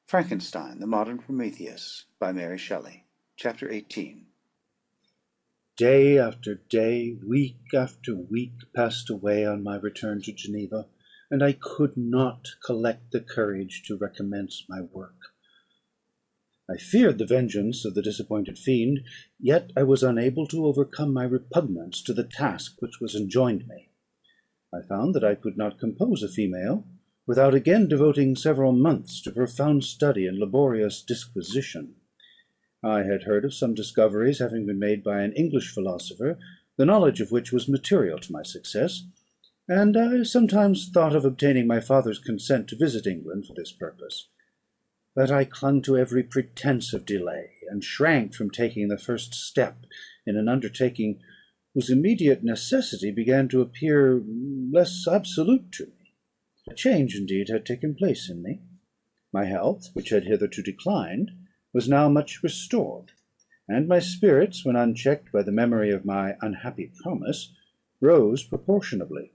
Frankenstein, the Modern Prometheus, by Mary Shelley. Chapter 18. Day after day, week after week, passed away on my return to Geneva, and I could not collect the courage to recommence my work. I feared the vengeance of the disappointed fiend, yet I was unable to overcome my repugnance to the task which was enjoined me. I found that I could not compose a female without again devoting several months to profound study and laborious disquisition. I had heard of some discoveries having been made by an English philosopher, the knowledge of which was material to my success, and I sometimes thought of obtaining my father's consent to visit England for this purpose. But I clung to every pretence of delay, and shrank from taking the first step in an undertaking whose immediate necessity began to appear less absolute to me. A change indeed had taken place in me. My health, which had hitherto declined, was now much restored, and my spirits, when unchecked by the memory of my unhappy promise, rose proportionably.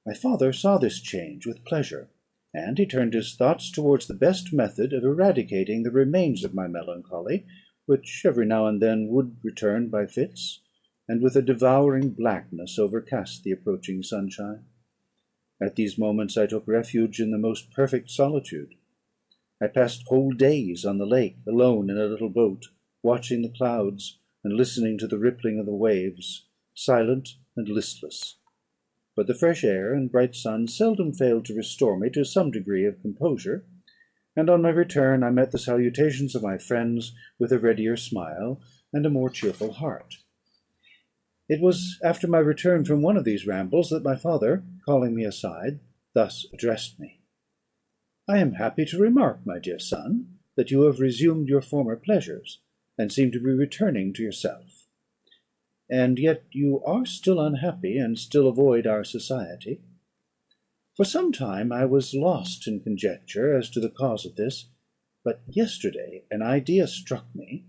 My father saw this change with pleasure, and he turned his thoughts towards the best method of eradicating the remains of my melancholy, which every now and then would return by fits, and with a devouring blackness overcast the approaching sunshine. At these moments I took refuge in the most perfect solitude. I passed whole days on the lake, alone in a little boat, watching the clouds, and listening to the rippling of the waves, silent and listless. But the fresh air and bright sun seldom failed to restore me to some degree of composure, and on my return I met the salutations of my friends with a readier smile and a more cheerful heart. It was after my return from one of these rambles that my father, calling me aside, thus addressed me: "I am happy to remark, my dear son, that you have resumed your former pleasures, and seem to be returning to yourself. And yet you are still unhappy, and still avoid our society. For some time I was lost in conjecture as to the cause of this; but yesterday an idea struck me,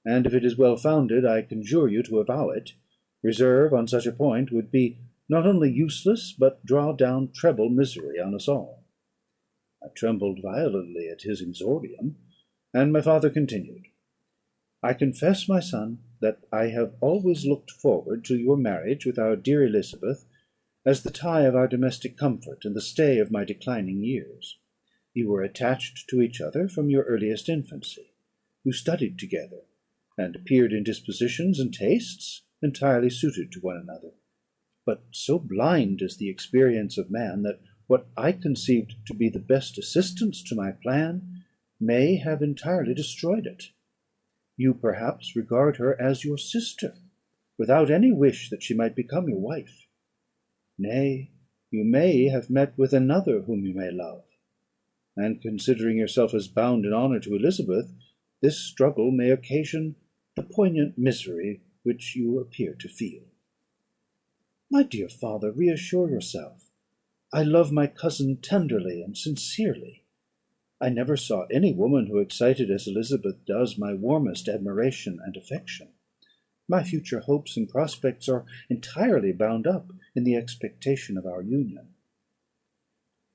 and if it is well founded, I conjure you to avow it. Reserve on such a point would be not only useless, but draw down treble misery on us all." I trembled violently at his exordium, and my father continued: "I confess, my son, that I have always looked forward to your marriage with our dear Elizabeth as the tie of our domestic comfort, and the stay of my declining years. You were attached to each other from your earliest infancy. You studied together, and appeared in dispositions and tastes entirely suited to one another. But so blind is the experience of man, that what I conceived to be the best assistance to my plan may have entirely destroyed it. You perhaps regard her as your sister, without any wish that she might become your wife. Nay, you may have met with another whom you may love; and, considering yourself as bound in honour to Elizabeth, this struggle may occasion the poignant misery which you appear to feel." "My dear father, reassure yourself. I love my cousin tenderly and sincerely. I never saw any woman who excited as Elizabeth does my warmest admiration and affection. My future hopes and prospects are entirely bound up in the expectation of our union."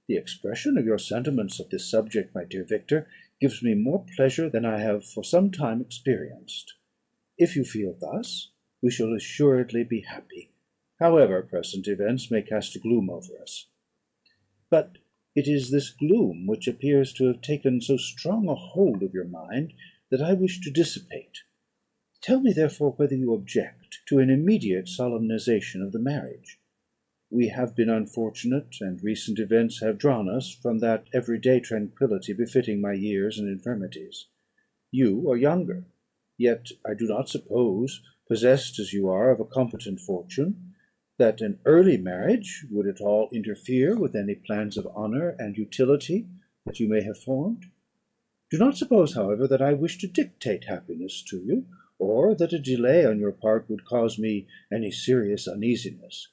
"The expression of your sentiments of this subject, my dear Victor, gives me more pleasure than I have for some time experienced. If you feel thus, we shall assuredly be happy, however present events may cast a gloom over us. But it is this gloom which appears to have taken so strong a hold of your mind that I wish to dissipate. Tell me, therefore, whether you object to an immediate solemnisation of the marriage. We have been unfortunate, and recent events have drawn us from that every day tranquillity befitting my years and infirmities. You are younger, yet I do not suppose, possessed as you are of a competent fortune, that an early marriage would at all interfere with any plans of honour and utility that you may have formed. Do not suppose, however, that I wish to dictate happiness to you, or that a delay on your part would cause me any serious uneasiness.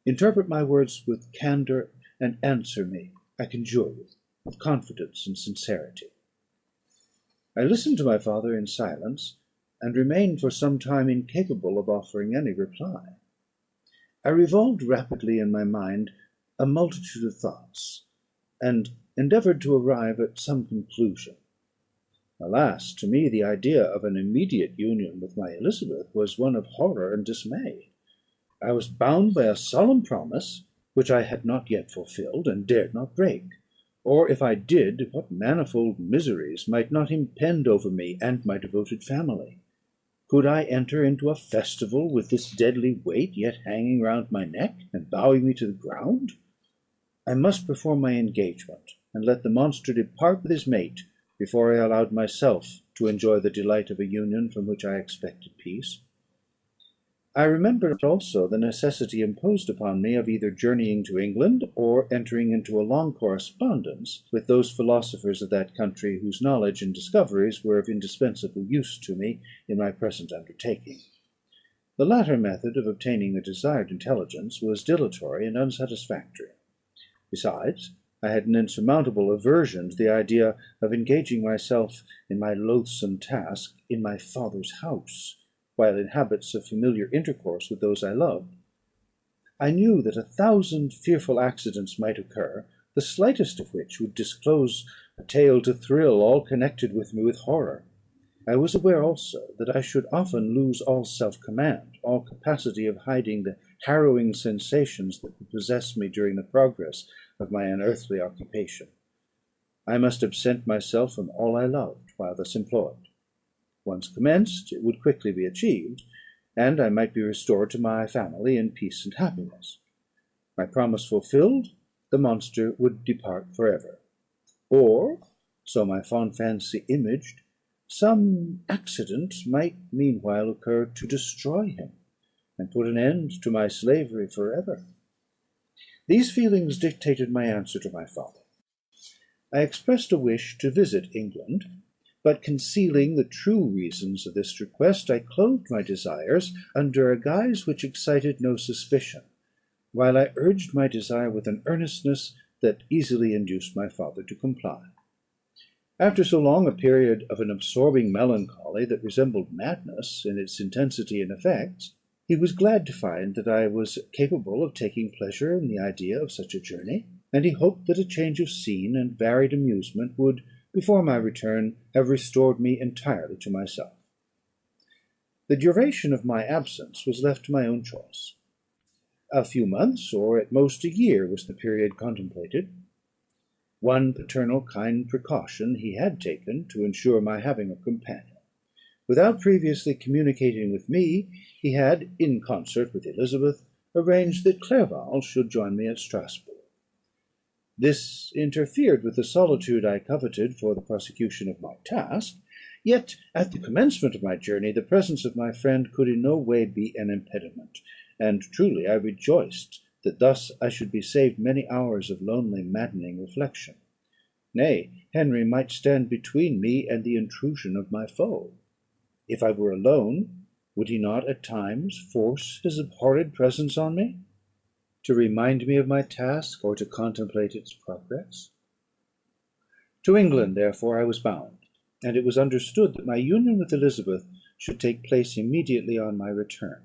Interpret my words with candour, and answer me, I conjure you, with confidence and sincerity." I listened to my father in silence, and remained for some time incapable of offering any reply. I revolved rapidly in my mind a multitude of thoughts, and endeavoured to arrive at some conclusion. Alas, to me the idea of an immediate union with my Elizabeth was one of horror and dismay. I was bound by a solemn promise, which I had not yet fulfilled, and dared not break; or if I did, what manifold miseries might not impend over me and my devoted family! Could I enter into a festival with this deadly weight yet hanging round my neck, and bowing me to the ground? I must perform my engagement, and let the monster depart with his mate, before I allowed myself to enjoy the delight of a union from which I expected peace. I remembered also the necessity imposed upon me of either journeying to England, or entering into a long correspondence with those philosophers of that country whose knowledge and discoveries were of indispensable use to me in my present undertaking. The latter method of obtaining the desired intelligence was dilatory and unsatisfactory. Besides, I had an insurmountable aversion to the idea of engaging myself in my loathsome task in my father's house, while in habits of familiar intercourse with those I loved. I knew that 1,000 fearful accidents might occur, the slightest of which would disclose a tale to thrill all connected with me with horror. I was aware also that I should often lose all self-command, all capacity of hiding the harrowing sensations that would possess me during the progress of my unearthly occupation. I must absent myself from all I loved while thus employed. Once commenced, it would quickly be achieved, and I might be restored to my family in peace and happiness. My promise fulfilled, the monster would depart for ever; or, so my fond fancy imaged, some accident might meanwhile occur to destroy him, and put an end to my slavery for ever. These feelings dictated my answer to my father. I expressed a wish to visit England, but concealing the true reasons of this request, I clothed my desires under a guise which excited no suspicion, while I urged my desire with an earnestness that easily induced my father to comply. After so long a period of an absorbing melancholy that resembled madness in its intensity and effects, he was glad to find that I was capable of taking pleasure in the idea of such a journey, and he hoped that a change of scene and varied amusement would, before my return, have restored me entirely to myself. The duration of my absence was left to my own choice. A few months, or at most a year, was the period contemplated. One paternal kind precaution he had taken to ensure my having a companion. Without previously communicating with me, he had, in concert with Elizabeth, arranged that Clerval should join me at Strasbourg. This interfered with the solitude I coveted for the prosecution of my task; yet, at the commencement of my journey, the presence of my friend could in no way be an impediment, and truly I rejoiced that thus I should be saved many hours of lonely, maddening reflection. Nay, Henry might stand between me and the intrusion of my foe. If I were alone, would he not at times force his abhorred presence on me, to remind me of my task, or to contemplate its progress? To England, therefore, I was bound, and it was understood that my union with Elizabeth should take place immediately on my return.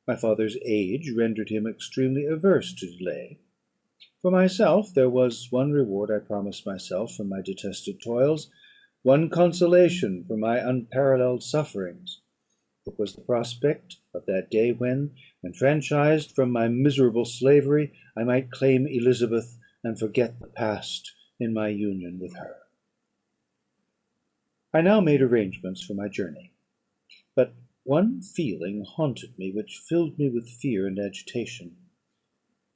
My father's age rendered him extremely averse to delay. For myself, there was one reward I promised myself for my detested toils, one consolation for my unparalleled sufferings. It was the prospect of that day when, enfranchised from my miserable slavery, I might claim Elizabeth, and forget the past in my union with her. I now made arrangements for my journey; but one feeling haunted me which filled me with fear and agitation.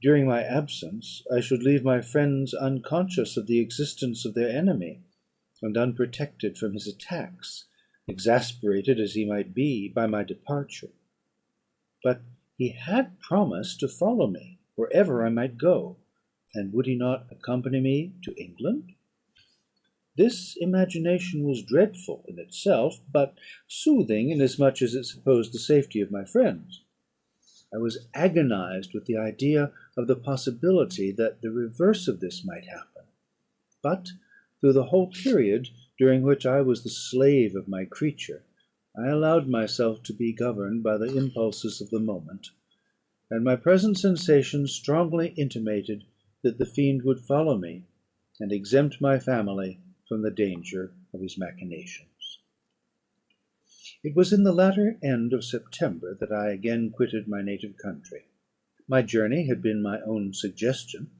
During my absence I should leave my friends unconscious of the existence of their enemy, and unprotected from his attacks, exasperated as he might be by my departure. But he had promised to follow me wherever I might go, and would he not accompany me to England? This imagination was dreadful in itself, but soothing, inasmuch as it supposed the safety of my friends. I was agonized with the idea of the possibility that the reverse of this might happen; but through the whole period during which I was the slave of my creature, I allowed myself to be governed by the impulses of the moment, and my present sensations strongly intimated that the fiend would follow me, and exempt my family from the danger of his machinations. It was in the latter end of September that I again quitted my native country. My journey had been my own suggestion,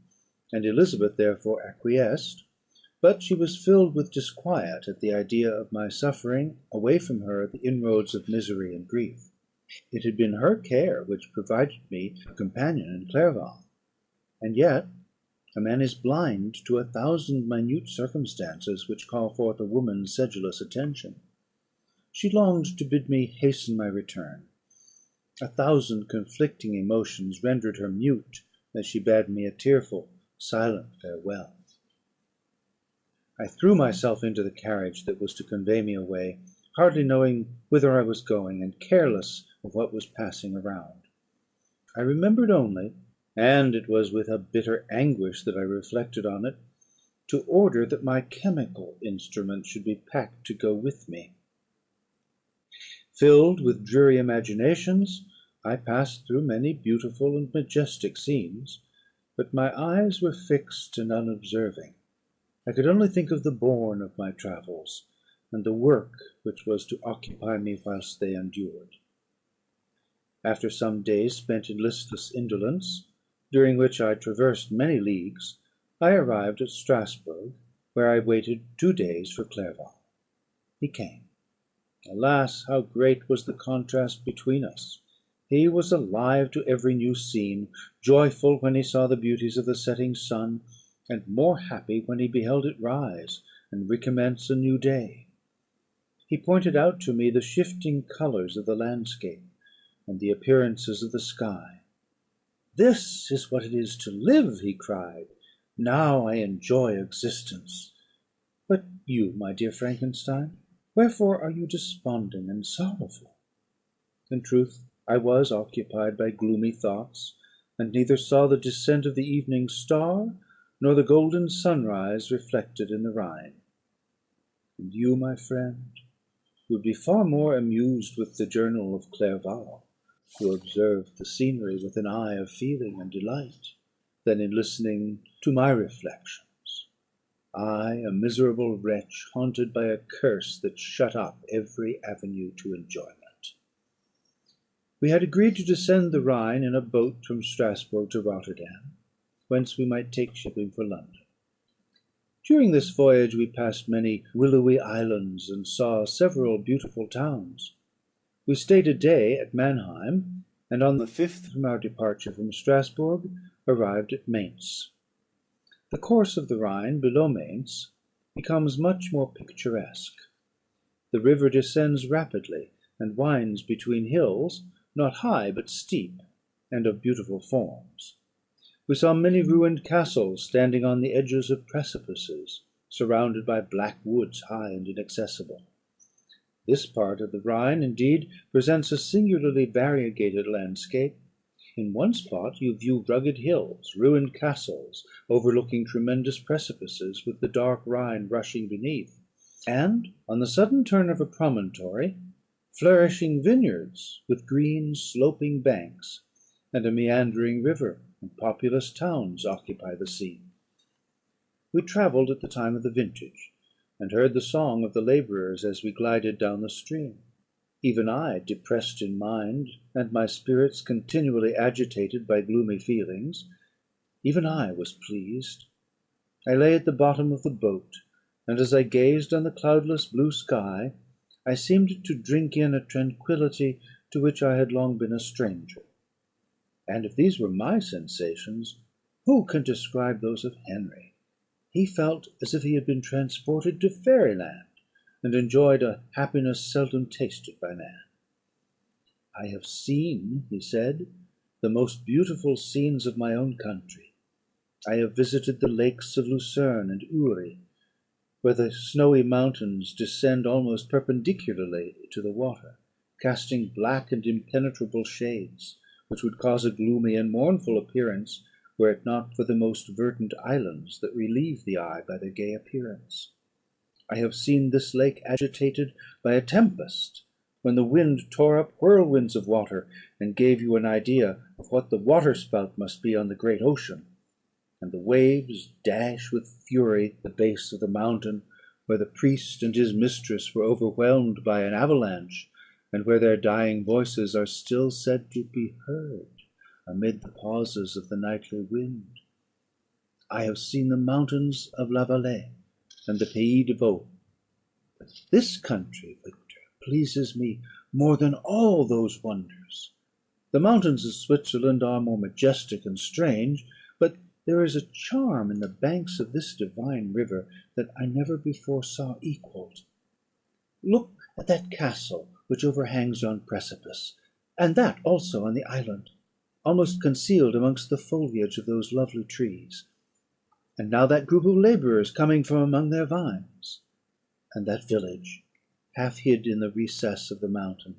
and Elizabeth therefore acquiesced; but she was filled with disquiet at the idea of my suffering away from her the inroads of misery and grief. It had been her care which provided me a companion in Clerval; and yet a man is blind to 1,000 minute circumstances which call forth a woman's sedulous attention. She longed to bid me hasten my return. 1,000 conflicting emotions rendered her mute as she bade me a tearful, silent farewell. I threw myself into the carriage that was to convey me away, hardly knowing whither I was going, and careless of what was passing around. I remembered only, and it was with a bitter anguish that I reflected on it, to order that my chemical instruments should be packed to go with me. Filled with dreary imaginations, I passed through many beautiful and majestic scenes, but my eyes were fixed and unobserving. I could only think of the bourne of my travels, and the work which was to occupy me whilst they endured. After some days spent in listless indolence, during which I traversed many leagues, I arrived at Strasburgh, where I waited 2 days for Clerval. He came. Alas, how great was the contrast between us! He was alive to every new scene, joyful when he saw the beauties of the setting sun, and more happy when he beheld it rise and recommence a new day. He pointed out to me the shifting colours of the landscape, and the appearances of the sky. "This is what it is to live," he cried. "Now I enjoy existence. But you, my dear Frankenstein, wherefore are you desponding and sorrowful?" In truth, I was occupied by gloomy thoughts, and neither saw the descent of the evening star, nor the golden sunrise reflected in the Rhine. And you, my friend, would be far more amused with the journal of Clerval, who observed the scenery with an eye of feeling and delight, than in listening to my reflections. I, a miserable wretch, haunted by a curse that shut up every avenue to enjoyment. We had agreed to descend the Rhine in a boat from Strasburgh to Rotterdam, whence we might take shipping for London. During this voyage we passed many willowy islands, and saw several beautiful towns. We stayed a day at Mannheim, and on the 5th from our departure from Strasburgh arrived at Mainz. The course of the Rhine below Mainz becomes much more picturesque. The river descends rapidly, and winds between hills, not high but steep, and of beautiful forms. We saw many ruined castles standing on the edges of precipices, surrounded by black woods high and inaccessible. This part of the Rhine, indeed, presents a singularly variegated landscape. In one spot you view rugged hills, ruined castles, overlooking tremendous precipices, with the dark Rhine rushing beneath; and, on the sudden turn of a promontory, flourishing vineyards with green sloping banks, and a meandering river and populous towns occupy the scene. We travelled at the time of the vintage, and heard the song of the labourers as we glided down the stream. Even I, depressed in mind, and my spirits continually agitated by gloomy feelings, even I was pleased. I lay at the bottom of the boat, and as I gazed on the cloudless blue sky, I seemed to drink in a tranquillity to which I had long been a stranger. And if these were my sensations, who can describe those of Henry? He felt as if he had been transported to fairyland, and enjoyed a happiness seldom tasted by man. "I have seen," he said, "the most beautiful scenes of my own country. I have visited the lakes of Lucerne and Uri, where the snowy mountains descend almost perpendicularly to the water, casting black and impenetrable shades, which would cause a gloomy and mournful appearance, were it not for the most verdant islands that relieve the eye by their gay appearance. I have seen this lake agitated by a tempest, when the wind tore up whirlwinds of water, and gave you an idea of what the waterspout must be on the great ocean. and the waves dash with fury the base of the mountain, where the priest and his mistress were overwhelmed by an avalanche, and where their dying voices are still said to be heard amid the pauses of the nightly wind. I have seen the mountains of La Valais and the Pays de Vaud. But this country, Victor, pleases me more than all those wonders. The mountains of Switzerland are more majestic and strange, but there is a charm in the banks of this divine river that I never before saw equalled. Look at that castle which overhangs yon precipice, and that also on the island, almost concealed amongst the foliage of those lovely trees. And now that group of labourers coming from among their vines, and that village, half hid in the recess of the mountain.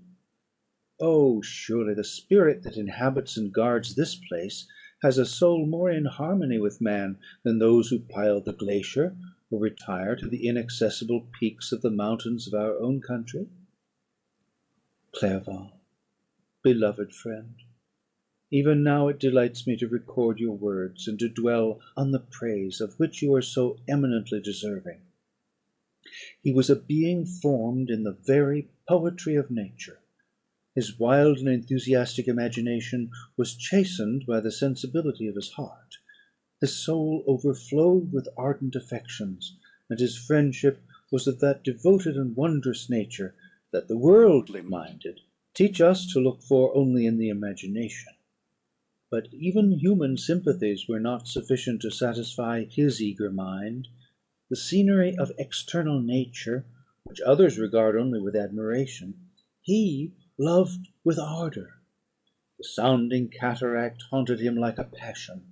Oh, surely the spirit that inhabits and guards this place has a soul more in harmony with man than those who pile the glacier, or retire to the inaccessible peaks of the mountains of our own country. Clerval, beloved friend, even now it delights me to record your words, and to dwell on the praise of which you are so eminently deserving. He was a being formed in the very poetry of nature. His wild and enthusiastic imagination was chastened by the sensibility of his heart. His soul overflowed with ardent affections, and his friendship was of that devoted and wondrous nature that the worldly minded teach us to look for only in the imagination. But even human sympathies were not sufficient to satisfy his eager mind. The scenery of external nature, which others regard only with admiration, he loved with ardour. The sounding cataract haunted him like a passion.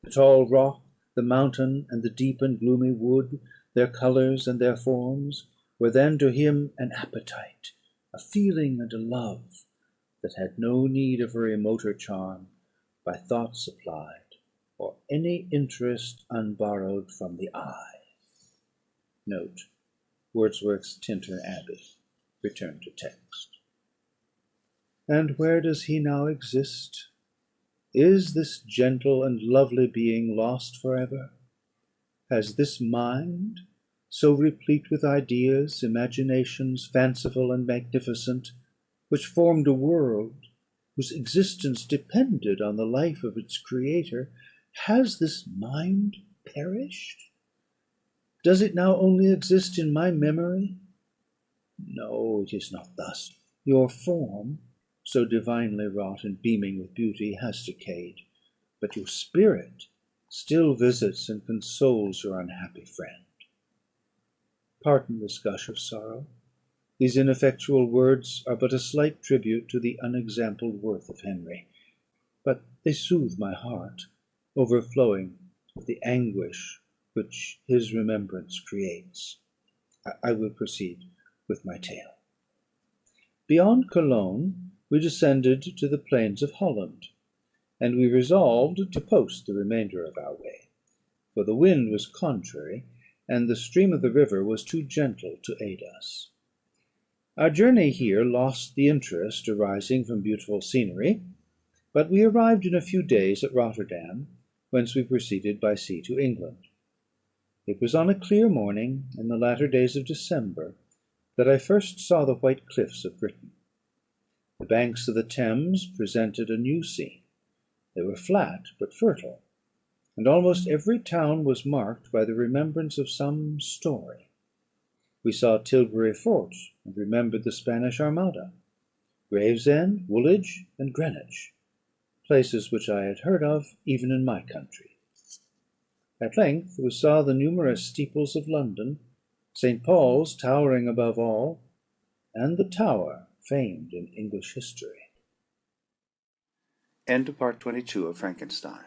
The tall rock, the mountain, and the deep and gloomy wood, their colours and their forms, were then to him an appetite, a feeling, and a love, that had no need of a remoter charm, by thought supplied, or any interest unborrowed from the eye. Note: Wordsworth's Tintern Abbey. Return to text. And where does he now exist? Is this gentle and lovely being lost for ever? Has this mind, so replete with ideas, imaginations, fanciful and magnificent, which formed a world whose existence depended on the life of its creator, has this mind perished? Does it now only exist in my memory? No, it is not thus. Your form, so divinely wrought and beaming with beauty, has decayed, but your spirit still visits and consoles your unhappy friend. Pardon this gush of sorrow. These ineffectual words are but a slight tribute to the unexampled worth of Henry, but they soothe my heart, overflowing with the anguish which his remembrance creates. I will proceed with my tale. Beyond Cologne we descended to the plains of Holland, and we resolved to post the remainder of our way, for the wind was contrary, and the stream of the river was too gentle to aid us. Our journey here lost the interest arising from beautiful scenery, but we arrived in a few days at Rotterdam, whence we proceeded by sea to England. It was on a clear morning, in the latter days of December, that I first saw the white cliffs of Britain. The banks of the Thames presented a new scene. They were flat but fertile, and almost every town was marked by the remembrance of some story. We saw Tilbury Fort, and remembered the Spanish Armada, Gravesend, Woolwich, and Greenwich, places which I had heard of even in my country. At length we saw the numerous steeples of London, St. Paul's towering above all, and the Tower famed in English history. End of Part 22 of Frankenstein.